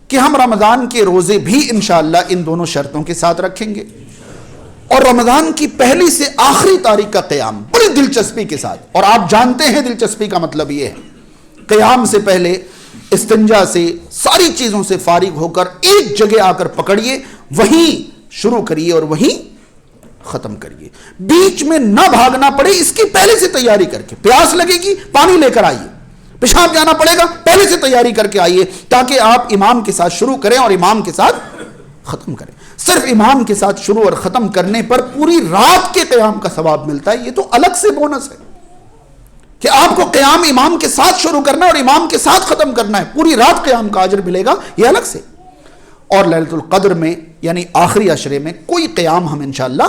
کہ ہم رمضان کے روزے بھی انشاءاللہ ان دونوں شرطوں کے ساتھ رکھیں گے, اور رمضان کی پہلی سے آخری تاریخ کا قیام بڑی دلچسپی کے ساتھ. اور آپ جانتے ہیں دلچسپی کا مطلب یہ ہے, قیام سے پہلے استنجا سے ساری چیزوں سے فارغ ہو کر ایک جگہ آ کر پکڑیے, وہیں شروع کریے اور وہیں ختم کریے. بیچ میں نہ بھاگنا پڑے, اس کی پہلے سے تیاری کر کے. پیاس لگے گی پانی لے کر آئیے, پیشاب جانا پڑے گا پہلے سے تیاری کر کے آئیے, تاکہ آپ امام کے ساتھ شروع کریں اور امام کے ساتھ ختم کریں. صرف امام کے ساتھ شروع اور ختم کرنے پر پوری رات کے قیام کا ثواب ملتا ہے. یہ تو الگ سے بونس ہے کہ آپ کو قیام امام کے ساتھ شروع کرنا ہے اور امام کے ساتھ ختم کرنا ہے, پوری رات قیام کا اجر ملے گا, یہ الگ سے. اور لیلۃ القدر میں یعنی آخری عشرے میں کوئی قیام ہم انشاءاللہ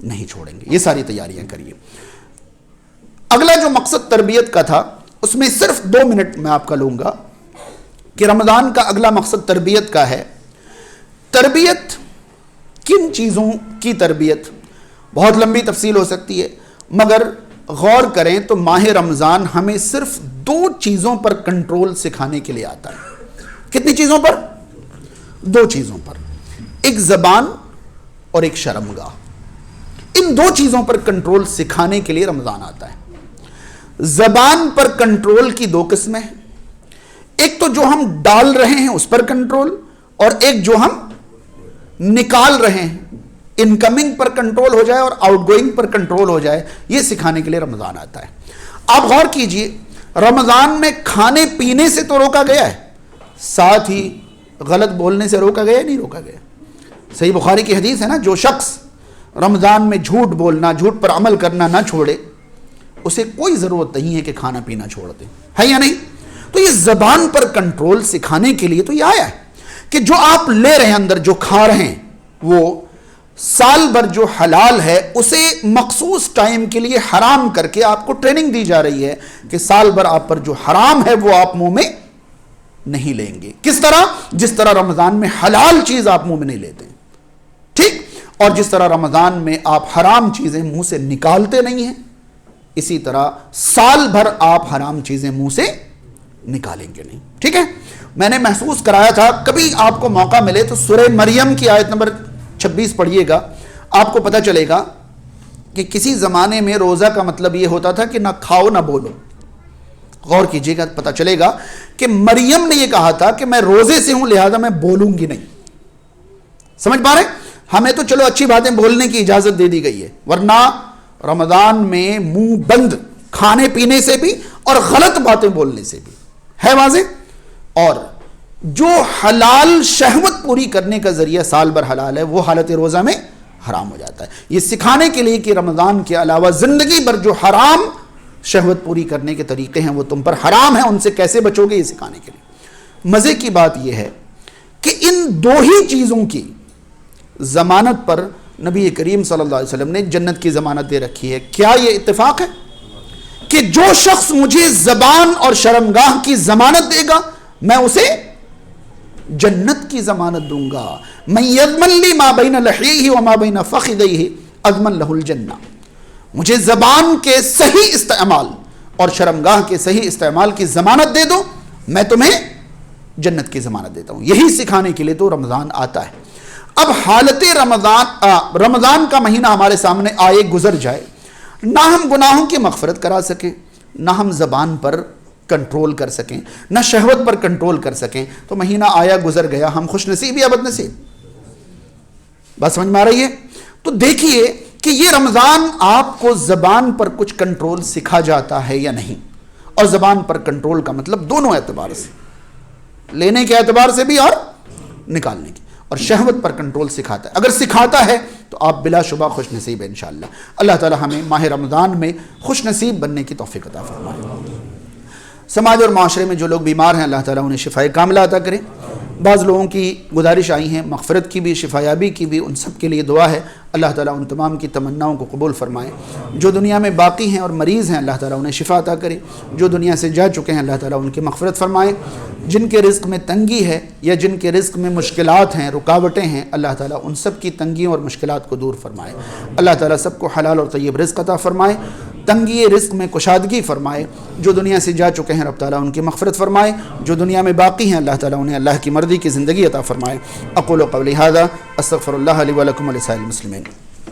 نہیں چھوڑیں گے. یہ ساری تیاریاں کریے. اگلا جو مقصد تربیت کا تھا اس میں صرف 2 منٹ میں آپ کا لوں گا کہ رمضان کا اگلا مقصد تربیت کا ہے. تربیت کن چیزوں کی تربیت؟ بہت لمبی تفصیل ہو سکتی ہے, مگر غور کریں تو ماہ رمضان ہمیں صرف 2 چیزوں پر کنٹرول سکھانے کے لیے آتا ہے. کتنی چیزوں پر؟ 2 چیزوں پر, ایک زبان اور ایک شرمگاہ. ان 2 چیزوں پر کنٹرول سکھانے کے لیے رمضان آتا ہے. زبان پر کنٹرول کی 2 قسمیں ہیں. ایک تو جو ہم ڈال رہے ہیں اس پر کنٹرول، اور ایک جو ہم نکال رہے ہیں، انکمنگ پر کنٹرول ہو جائے اور آؤٹ گوئنگ پر کنٹرول ہو جائے، یہ سکھانے کے لیے رمضان آتا ہے۔ آپ غور کیجئے، رمضان میں کھانے پینے سے تو روکا گیا ہے، ساتھ ہی غلط بولنے سے روکا گیا نہیں روکا گیا؟ صحیح بخاری کی حدیث ہے نا، جو شخص رمضان میں جھوٹ بولنا، جھوٹ پر عمل کرنا نہ چھوڑے، اسے کوئی ضرورت نہیں ہے کہ کھانا پینا چھوڑ دے، ہے یا نہیں؟ تو یہ زبان پر کنٹرول سکھانے کے لیے تو یہ آیا ہے کہ جو آپ لے رہے ہیں اندر، جو کھا رہے ہیں، وہ سال بھر جو حلال ہے اسے مخصوص ٹائم کے لیے حرام کر کے آپ کو ٹریننگ دی جا رہی ہے کہ سال بھر آپ پر جو حرام ہے وہ آپ منہ میں نہیں لیں گے۔ کس طرح؟ جس طرح رمضان میں حلال چیز آپ منہ میں نہیں لیتے، ٹھیک، اور جس طرح رمضان میں آپ حرام چیزیں منہ سے نکالتے نہیں ہیں، اسی طرح سال بھر آپ حرام چیزیں منہ سے نکالیں گے نہیں، ٹھیک ہے؟ میں نے محسوس کرایا تھا، کبھی آپ کو موقع ملے تو سورہ مریم کی آیت نمبر 26 پڑھیے گا، آپ کو پتہ چلے گا کہ کسی زمانے میں روزہ کا مطلب یہ ہوتا تھا کہ نہ کھاؤ نہ بولو۔ غور کیجئے گا، پتہ چلے گا کہ مریم نے یہ کہا تھا کہ میں روزے سے ہوں لہذا میں بولوں گی نہیں۔ سمجھ پا رہے ہیں؟ ہمیں تو چلو اچھی باتیں بولنے کی اجازت دے دی گئی ہے، ورنہ رمضان میں منہ بند کھانے پینے سے بھی اور غلط باتیں بولنے سے بھی، ہے واضح؟ اور جو حلال شہوت پوری کرنے کا ذریعہ سال بھر حلال ہے وہ حالت روزہ میں حرام ہو جاتا ہے۔ یہ سکھانے کے لیے کہ رمضان کے علاوہ زندگی بھر جو حرام شہوت پوری کرنے کے طریقے ہیں وہ تم پر حرام ہیں، ان سے کیسے بچو گے، یہ سکھانے کے لیے۔ مزے کی بات یہ ہے کہ ان دو ہی چیزوں کی ضمانت پر نبی کریم صلی اللہ علیہ وسلم نے جنت کی ضمانت دے رکھی ہے۔ کیا یہ اتفاق ہے کہ جو شخص مجھے زبان اور شرمگاہ کی ضمانت دے گا میں اسے جنت کی ضمانت دوں گا؟ من یضمن لی ما بین لحیہ وما بین فخذیہ اضمن لہ الجنہ۔ مجھے زبان کے صحیح استعمال اور شرمگاہ کے صحیح استعمال کی ضمانت دے دو، میں تمہیں جنت کی ضمانت دیتا ہوں۔ یہی سکھانے کے لیے تو رمضان آتا ہے۔ اب حالت رمضان کا مہینہ ہمارے سامنے آئے گزر جائے، نہ ہم گناہوں کی مغفرت کرا سکیں، نہ ہم زبان پر کنٹرول کر سکیں، نہ شہوت پر کنٹرول کر سکیں، تو مہینہ آیا گزر گیا، ہم خوش نصیب یا بد نصیب؟ بات سمجھ میں آ رہی ہے؟ تو دیکھیے کہ یہ رمضان آپ کو زبان پر کچھ کنٹرول سکھا جاتا ہے یا نہیں، اور زبان پر کنٹرول کا مطلب دونوں اعتبار سے، لینے کے اعتبار سے بھی اور نکالنے کے، اور شہوت پر کنٹرول سکھاتا ہے۔ اگر سکھاتا ہے تو آپ بلا شبہ خوش نصیب ہیں انشاءاللہ۔ اللہ تعالی ہمیں ماہ رمضان میں خوش نصیب بننے کی توفیق عطا فرمائے۔ سماج اور معاشرے میں جو لوگ بیمار ہیں اللہ تعالیٰ انہیں شفائے کاملہ عطا کریں۔ بعض لوگوں کی گزارش آئی ہیں مغفرت کی بھی، شفایابی کی بھی، ان سب کے لیے دعا ہے اللہ تعالیٰ ان تمام کی تمناؤں کو قبول فرمائے۔ جو دنیا میں باقی ہیں اور مریض ہیں اللہ تعالیٰ انہیں شفا عطا کرے، جو دنیا سے جا چکے ہیں اللہ تعالیٰ ان کی مغفرت فرمائے، جن کے رزق میں تنگی ہے یا جن کے رزق میں مشکلات ہیں، رکاوٹیں ہیں، اللہ تعالیٰ ان سب کی تنگیوں اور مشکلات کو دور فرمائے۔ اللہ تعالیٰ سب کو حلال اور طیب رزق عطا فرمائے، تنگی رزق میں کشادگی فرمائے۔ جو دنیا سے جا چکے ہیں رب تعالیٰ ان کی مغفرت فرمائے، جو دنیا میں باقی ہیں اللہ تعالیٰ انہیں اللہ کی مرضی کی زندگی عطا فرمائے۔ اقول قولی ھذا استغفر اللہ لی ولکم ولسائر المسلمین۔